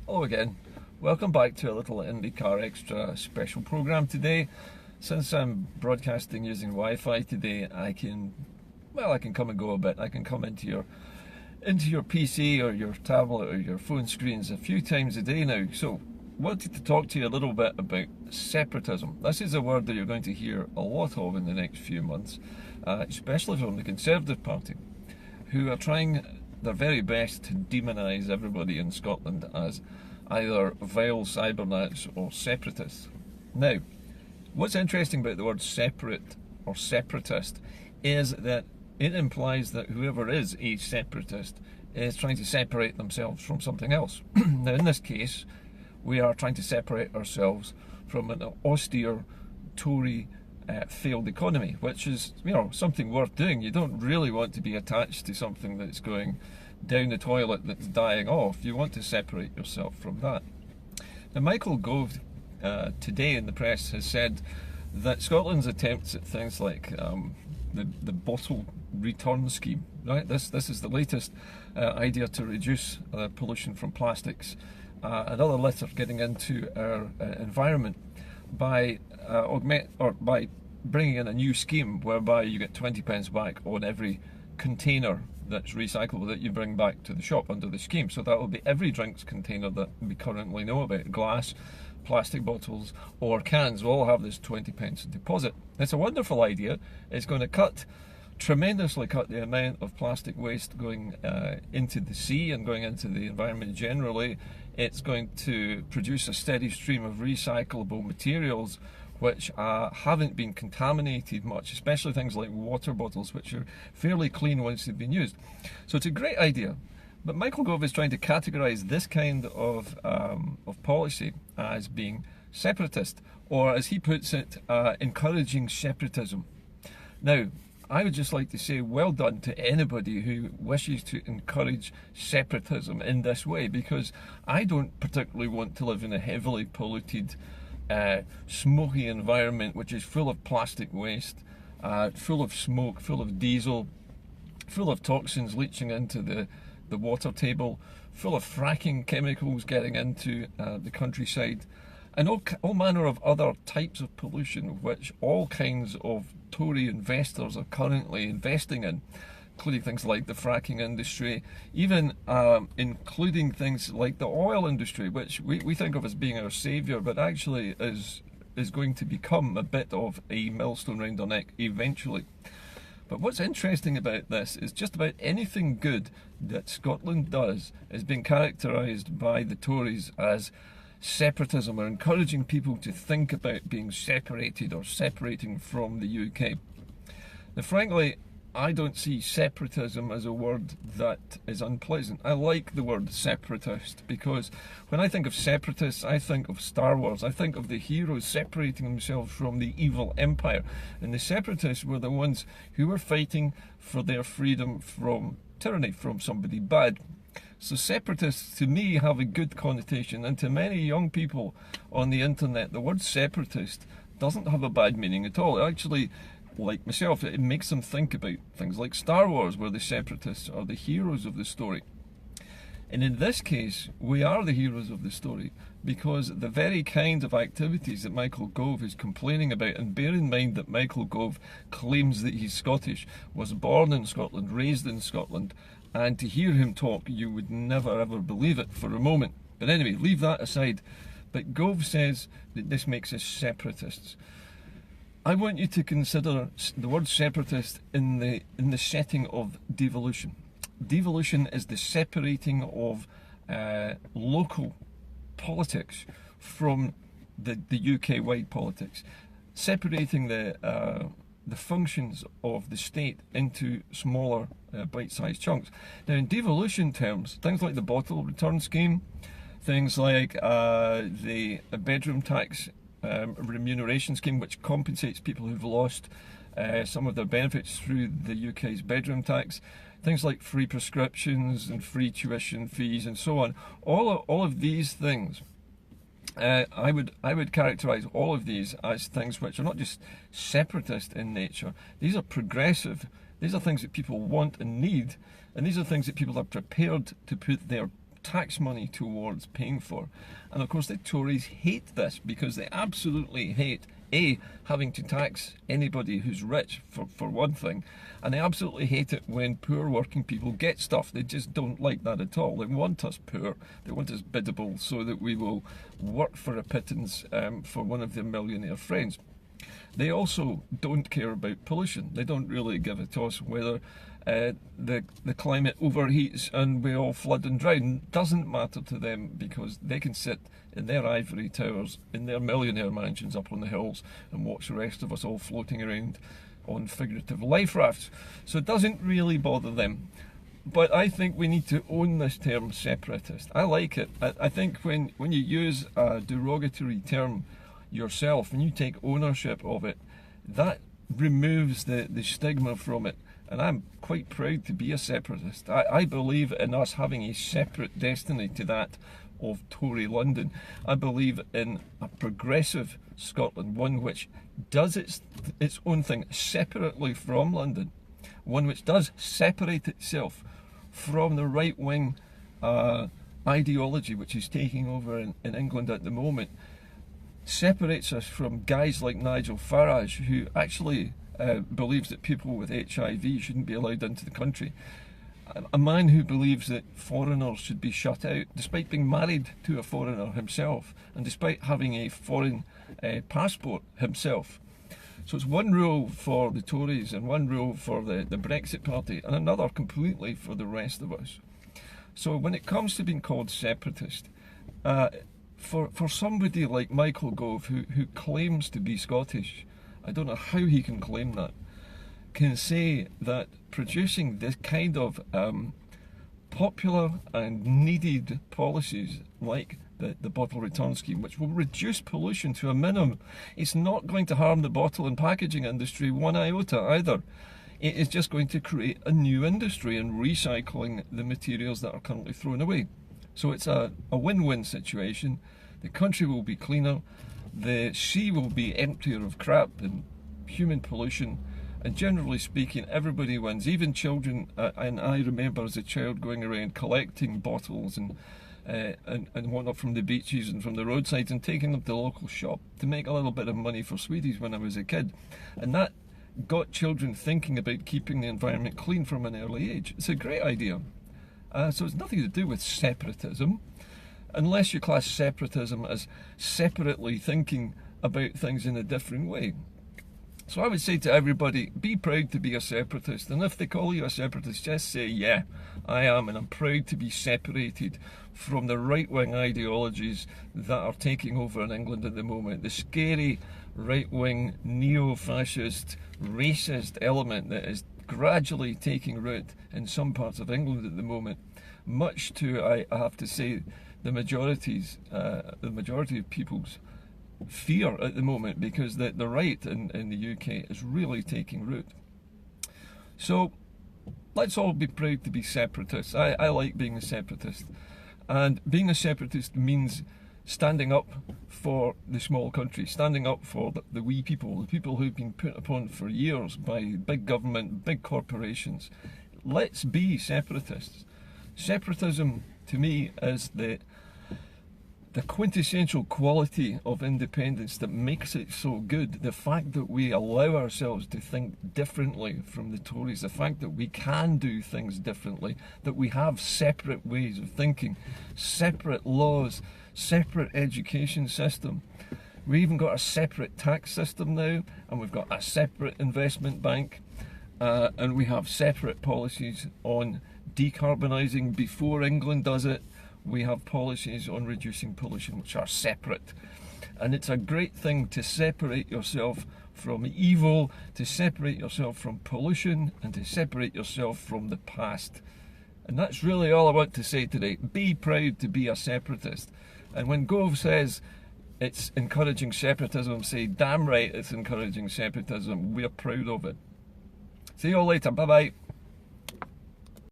Hello again. Welcome back to a little IndyCar Extra special program today. Since I'm broadcasting using Wi-Fi today, I can come and go a bit. I can come into your PC or your tablet or your phone screens a few times a day now. So, wanted to talk to you a little bit about separatism. This is a word that you're going to hear a lot of in the next few months, especially from the Conservative Party, who are trying their very best to demonise everybody in Scotland as either vile cybernats or separatists. Now, what's interesting about the word separate or separatist is that it implies that whoever is a separatist is trying to separate themselves from something else. Now, in this case, we are trying to separate ourselves from an austere Tory failed economy, which is, something worth doing. You don't really want to be attached to something that's going down the toilet, that's dying off. You want to separate yourself from that. Now, Michael Gove today in the press has said that Scotland's attempts at things like the bottle return scheme, right? This is the latest idea to reduce pollution from plastics and other litter getting into our environment by by bringing in a new scheme whereby you get 20 pence back on every container that's recyclable that you bring back to the shop under the scheme. So that will be every drinks container that we currently know about, glass, plastic bottles or cans, will all have this 20 pence deposit. It's a wonderful idea. It's going to tremendously cut the amount of plastic waste going into the sea and going into the environment generally. It's going to produce a steady stream of recyclable materials which haven't been contaminated much, especially things like water bottles, which are fairly clean once they've been used. So it's a great idea. But Michael Gove is trying to categorise this kind of policy as being separatist, or as he puts it, encouraging separatism. Now, I would just like to say well done to anybody who wishes to encourage separatism in this way, because I don't particularly want to live in a heavily polluted, smoky environment which is full of plastic waste, full of smoke, full of diesel, full of toxins leaching into the water table, full of fracking chemicals getting into the countryside, and all manner of other types of pollution which all kinds of Tory investors are currently investing in, including things like the fracking industry, even including things like the oil industry, which we think of as being our saviour, but actually is going to become a bit of a millstone round our neck eventually. But what's interesting about this is just about anything good that Scotland does is being characterised by the Tories as separatism, or encouraging people to think about being separated or separating from the UK. Now, frankly, I don't see separatism as a word that is unpleasant. I like the word separatist, because when I think of separatists, I think of Star Wars. I think of the heroes separating themselves from the evil empire. And the separatists were the ones who were fighting for their freedom from tyranny, from somebody bad. So separatists, to me, have a good connotation, and to many young people on the internet, the word separatist doesn't have a bad meaning at all. It actually, like myself, it makes them think about things like Star Wars, where the separatists are the heroes of the story. And in this case, we are the heroes of the story, because the very kind of activities that Michael Gove is complaining about, and bear in mind that Michael Gove claims that he's Scottish, was born in Scotland, raised in Scotland, and to hear him talk, you would never ever believe it for a moment. But anyway, leave that aside. But Gove says that this makes us separatists. I want you to consider the word separatist in the setting of devolution. Devolution is the separating of local politics from the UK-wide politics, separating the functions of the state into smaller bite-sized chunks. Now, in devolution terms, things like the bottle return scheme, things like the bedroom tax remuneration scheme, which compensates people who've lost some of their benefits through the UK's bedroom tax, things like free prescriptions and free tuition fees and so on, all of these things, I would characterise all of these as things which are not just separatist in nature. These are progressive. These are things that people want and need, and these are things that people are prepared to put their tax money towards paying for. And of course the Tories hate this because they absolutely hate having to tax anybody who's rich, for one thing, and they absolutely hate it when poor working people get stuff. They just don't like that at all. They want us poor, they want us biddable, so that we will work for a pittance for one of their millionaire friends. They also don't care about pollution. They don't really give a toss whether the climate overheats and we all flood and drown. Doesn't matter to them, because they can sit in their ivory towers, in their millionaire mansions up on the hills, and watch the rest of us all floating around on figurative life rafts. So it doesn't really bother them. But I think we need to own this term separatist. I like it. I think when you use a derogatory term yourself, and you take ownership of it, that removes the stigma from it. And I'm quite proud to be a separatist. I believe in us having a separate destiny to that of Tory London. I believe in a progressive Scotland, one which does its own thing separately from London, one which does separate itself from the right-wing ideology which is taking over in England at the moment, separates us from guys like Nigel Farage, who actually believes that people with HIV shouldn't be allowed into the country. A man who believes that foreigners should be shut out, despite being married to a foreigner himself, and despite having a foreign passport himself. So it's one rule for the Tories and one rule for the Brexit Party, and another completely for the rest of us. So when it comes to being called separatist, for somebody like Michael Gove, who claims to be Scottish, I don't know how he can claim that, can say that producing this kind of popular and needed policies like the bottle return scheme, which will reduce pollution to a minimum. It's not going to harm the bottle and packaging industry one iota either. It is just going to create a new industry in recycling the materials that are currently thrown away. So it's a win-win situation. The country will be cleaner, the sea will be emptier of crap and human pollution, and generally speaking, everybody wins, even children. And I remember as a child going around collecting bottles and whatnot from the beaches and from the roadsides and taking them to the local shop to make a little bit of money for sweeties when I was a kid. And that got children thinking about keeping the environment clean from an early age. It's a great idea. So it's nothing to do with separatism, unless you class separatism as separately thinking about things in a different way. So I would say to everybody, be proud to be a separatist, and if they call you a separatist, just say, yeah, I am, and I'm proud to be separated from the right-wing ideologies that are taking over in England at the moment. The scary right-wing, neo-fascist, racist element that is gradually taking root in some parts of England at the moment, much to, I have to say, the majority of people's fear at the moment, because the right in the UK is really taking root. So let's all be proud to be separatists. I like being a separatist, and being a separatist means standing up for the small country, standing up for the wee people, the people who've been put upon for years by big government, big corporations. Let's be separatists. Separatism to me is the quintessential quality of independence that makes it so good. The fact that we allow ourselves to think differently from the Tories, the fact that we can do things differently, that we have separate ways of thinking, separate laws, separate education system. We even got a separate tax system now, and we've got a separate investment bank, and we have separate policies on decarbonising before England does it. We have policies on reducing pollution which are separate. And it's a great thing to separate yourself from evil, to separate yourself from pollution, and to separate yourself from the past. And that's really all I want to say today. Be proud to be a separatist. And when Gove says it's encouraging separatism, say, damn right it's encouraging separatism. We're proud of it. See you all later. Bye-bye.